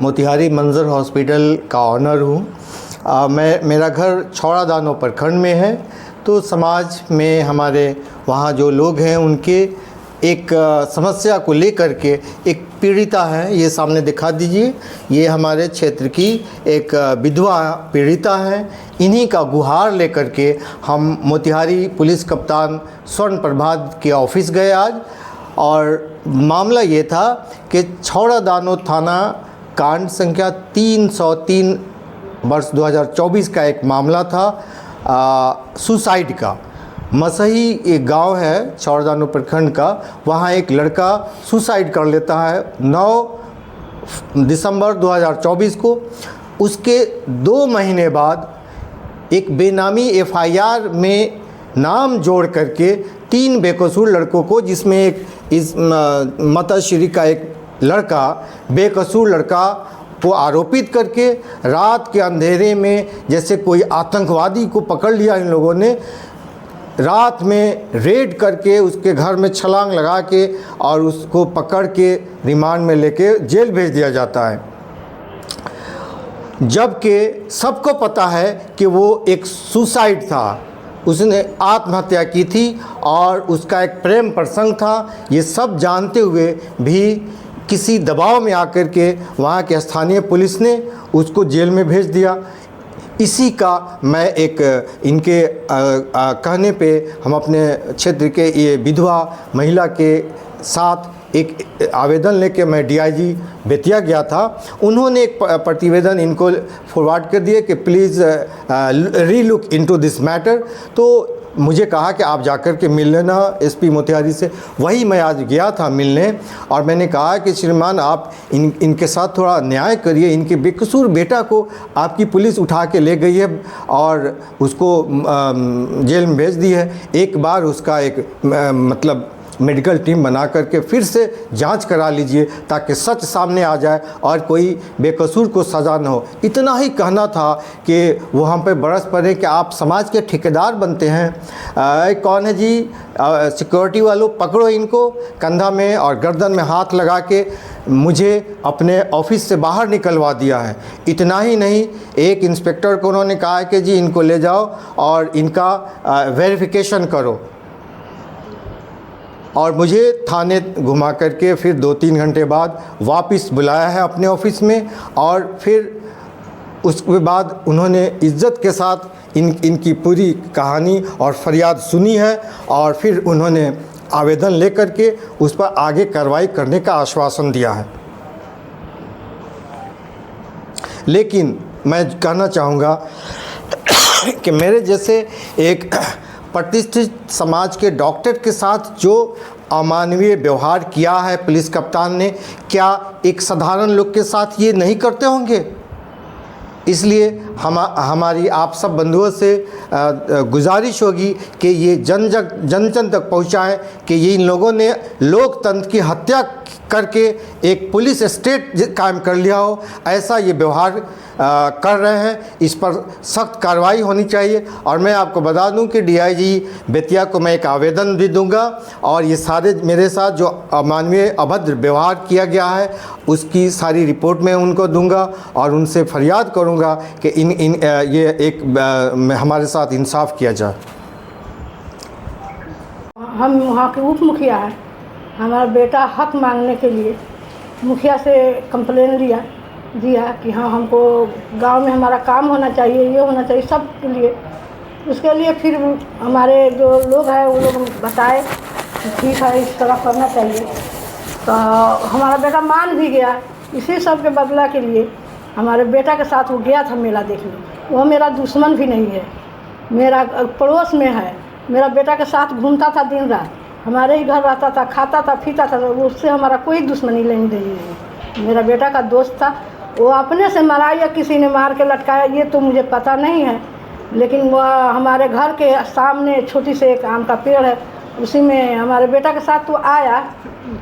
मोतिहारी मंजर हॉस्पिटल का ऑनर हूँ। मेरा घर छौड़ादानो प्रखंड में है। तो समाज में हमारे वहाँ जो लोग हैं उनके एक समस्या को लेकर के एक पीड़िता है, ये सामने दिखा दीजिए। ये हमारे क्षेत्र की एक विधवा पीड़िता है। इन्हीं का गुहार लेकर के हम मोतिहारी पुलिस कप्तान स्वर्ण प्रभात के ऑफिस गए आज। और मामला ये था कि छौड़ादानो थाना कांड संख्या 303 वर्ष 2024 का एक मामला था सुसाइड का। मसही एक गांव है छौड़ादानो प्रखंड का, वहाँ एक लड़का सुसाइड कर लेता है 9 दिसंबर 2024 को। उसके 2 महीने बाद एक बेनामी एफआईआर में नाम जोड़ करके 3 बेकसूर लड़कों को, जिसमें एक इस माताश्री का एक लड़का बेकसूर लड़का को आरोपित करके रात के अंधेरे में जैसे कोई आतंकवादी को पकड़ लिया इन लोगों ने। रात में रेड करके उसके घर में छलांग लगा के और उसको पकड़ के रिमांड में लेके जेल भेज दिया जाता है। जबकि सबको पता है कि वो एक सुसाइड था, उसने आत्महत्या की थी और उसका एक प्रेम प्रसंग था। ये सब जानते हुए भी किसी दबाव में आकर के वहाँ के स्थानीय पुलिस ने उसको जेल में भेज दिया। इसी का मैं एक इनके कहने पे हम अपने क्षेत्र के ये विधवा महिला के साथ एक आवेदन लेके मैं डीआईजी बेतिया गया था। उन्होंने एक प्रतिवेदन इनको फॉरवर्ड कर दिए कि please relook into this matter. तो मुझे कहा कि आप जाकर के मिल लेना एसपी मोतिहारी से। वही मैं आज गया था मिलने और मैंने कहा कि श्रीमान आप इनके साथ थोड़ा न्याय करिए। इनके बेकसूर बेटा को आपकी पुलिस उठा के ले गई है और उसको जेल में भेज दी है। एक बार उसका एक मतलब मेडिकल टीम बना करके फिर से जांच करा लीजिए ताकि सच सामने आ जाए और कोई बेकसूर को सज़ा न हो। इतना ही कहना था कि वो हम पे बरस पड़े कि आप समाज के ठेकेदार बनते हैं। कौन है जी? सिक्योरिटी वालों, पकड़ो इनको। कंधा में और गर्दन में हाथ लगा के मुझे अपने ऑफिस से बाहर निकलवा दिया है। इतना ही नहीं, एक इंस्पेक्टर को उन्होंने कहा है कि जी इनको ले जाओ और इनका वेरिफिकेशन करो। और मुझे थाने घुमा करके फिर 2-3 घंटे बाद वापस बुलाया है अपने ऑफिस में। और फिर उसके बाद उन्होंने इज्जत के साथ इनकी पूरी कहानी और फरियाद सुनी है और फिर उन्होंने आवेदन लेकर के उस पर आगे कार्रवाई करने का आश्वासन दिया है। लेकिन मैं कहना चाहूँगा कि मेरे जैसे एक प्रतिष्ठित समाज के डॉक्टर के साथ जो अमानवीय व्यवहार किया है पुलिस कप्तान ने, क्या एक साधारण लोग के साथ ये नहीं करते होंगे? इसलिए हमारी आप सब बंधुओं से गुजारिश होगी कि ये जन जन तक पहुँचाएँ कि ये इन लोगों ने लोकतंत्र की हत्या करके एक पुलिस स्टेट कायम कर लिया हो, ऐसा ये व्यवहार कर रहे हैं। इस पर सख्त कार्रवाई होनी चाहिए। और मैं आपको बता दूं कि डीआईजी बेतिया को मैं एक आवेदन भी दूंगा और ये सारे मेरे साथ जो अमानवीय अभद्र व्यवहार किया गया है उसकी सारी रिपोर्ट मैं उनको दूंगा और उनसे फरियाद करूंगा कि ये एक हमारे साथ इंसाफ किया जाए। हम वहाँ के उप मुखिया हैं। हमारा बेटा हक मांगने के लिए मुखिया से कंप्लेन दिया कि हाँ हमको गांव में हमारा काम होना चाहिए, ये होना चाहिए सब के लिए। उसके लिए फिर हमारे जो लोग हैं वो लोग बताए कि ठीक है इस तरह करना चाहिए। तो हमारा बेटा मान भी गया। इसी सब के बदला के लिए हमारे बेटा के साथ वो गया था मेला देखने। वो मेरा दुश्मन भी नहीं है, मेरा पड़ोस में है। मेरा बेटा के साथ घूमता था दिन रात, हमारे ही घर रहता था, खाता था, पीता था। तो उससे हमारा कोई दुश्मनी लेनी देनी नहीं। मेरा बेटा का दोस्त था। वो अपने से मारा या किसी ने मार के लटकाया ये तो मुझे पता नहीं है। लेकिन वो हमारे घर के सामने छोटी से एक आम का पेड़ है, उसी में हमारे बेटा के साथ तो आया।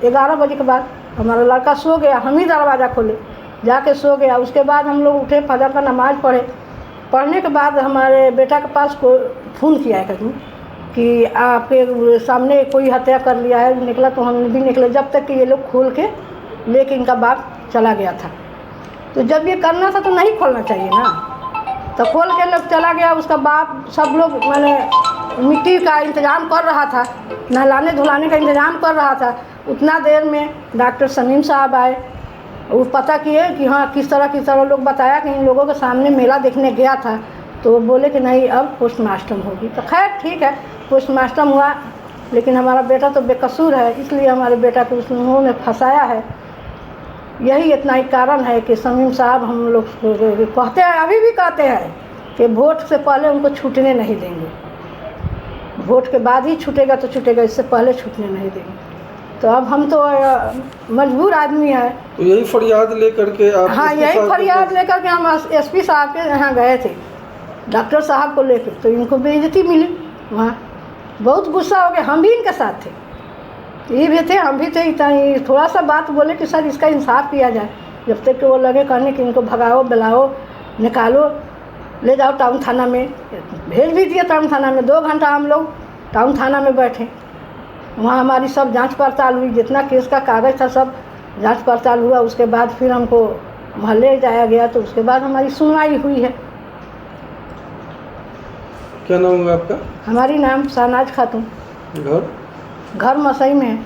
11 बजे के बाद हमारा लड़का सो गया, हम ही दरवाज़ा खोले, जाके सो गया। उसके बाद हम लोग उठे, फजर का नमाज़ पढ़ने के बाद हमारे बेटा के पास फ़ोन किया है कि आपके सामने कोई हत्या कर लिया है। निकला तो हम भी निकले, जब तक कि ये लोग खोल के लेके इनका बाप चला गया था। तो जब ये करना था तो नहीं खोलना चाहिए ना। तो खोल के लोग चला गया, उसका बाप सब लोग मैंने मिट्टी का इंतज़ाम कर रहा था, नहलाने धुलाने का इंतज़ाम कर रहा था। उतना देर में डॉक्टर समीम साहब आए, वो पता किए कि हाँ किस तरह लोग बताया कि इन लोगों के सामने मेला देखने गया था, तो वो बोले कि नहीं अब पोस्टमार्टम होगी। तो खैर ठीक है, पोस्टमार्टम हुआ, लेकिन हमारा बेटा तो बेकसूर है, इसलिए हमारे बेटा को उन्होंने फंसाया है। यही इतना ही कारण है कि समीम साहब हम लोग कहते हैं, अभी भी कहते हैं कि वोट से पहले उनको छूटने नहीं देंगे, वोट के बाद ही छूटेगा तो छूटेगा, इससे पहले छूटने नहीं देंगे। तो अब हम तो मजबूर आदमी है। तो यही फरियाद लेकर के आप? हाँ, यही फरियाद लेकर के हम एसपी साहब के यहाँ गए थे, डॉक्टर साहब को लेकर, तो इनको बेइज्जती मिली वहाँ। बहुत गुस्सा हो गया, हम भी इनके साथ थे, ये भी थे, हम भी थे। इतना थोड़ा सा बात बोले कि सर इसका इंसाफ किया जाए, जब तक कि वो लगे कहने कि इनको भगाओ, बुलाओ, निकालो, ले जाओ टाउन थाना में। भेज भी दिया टाउन थाना में। 2 घंटा हम लोग टाउन थाना में बैठे, वहाँ हमारी सब जांच पड़ताल हुई, जितना केस का कागज़ था सब जांच पड़ताल हुआ। उसके बाद फिर हमको वहाँ ले जाया गया, तो उसके बाद हमारी सुनवाई हुई है। क्या नाम है आपका? हमारी नाम शहनाज खातून, घर घर मसई में है।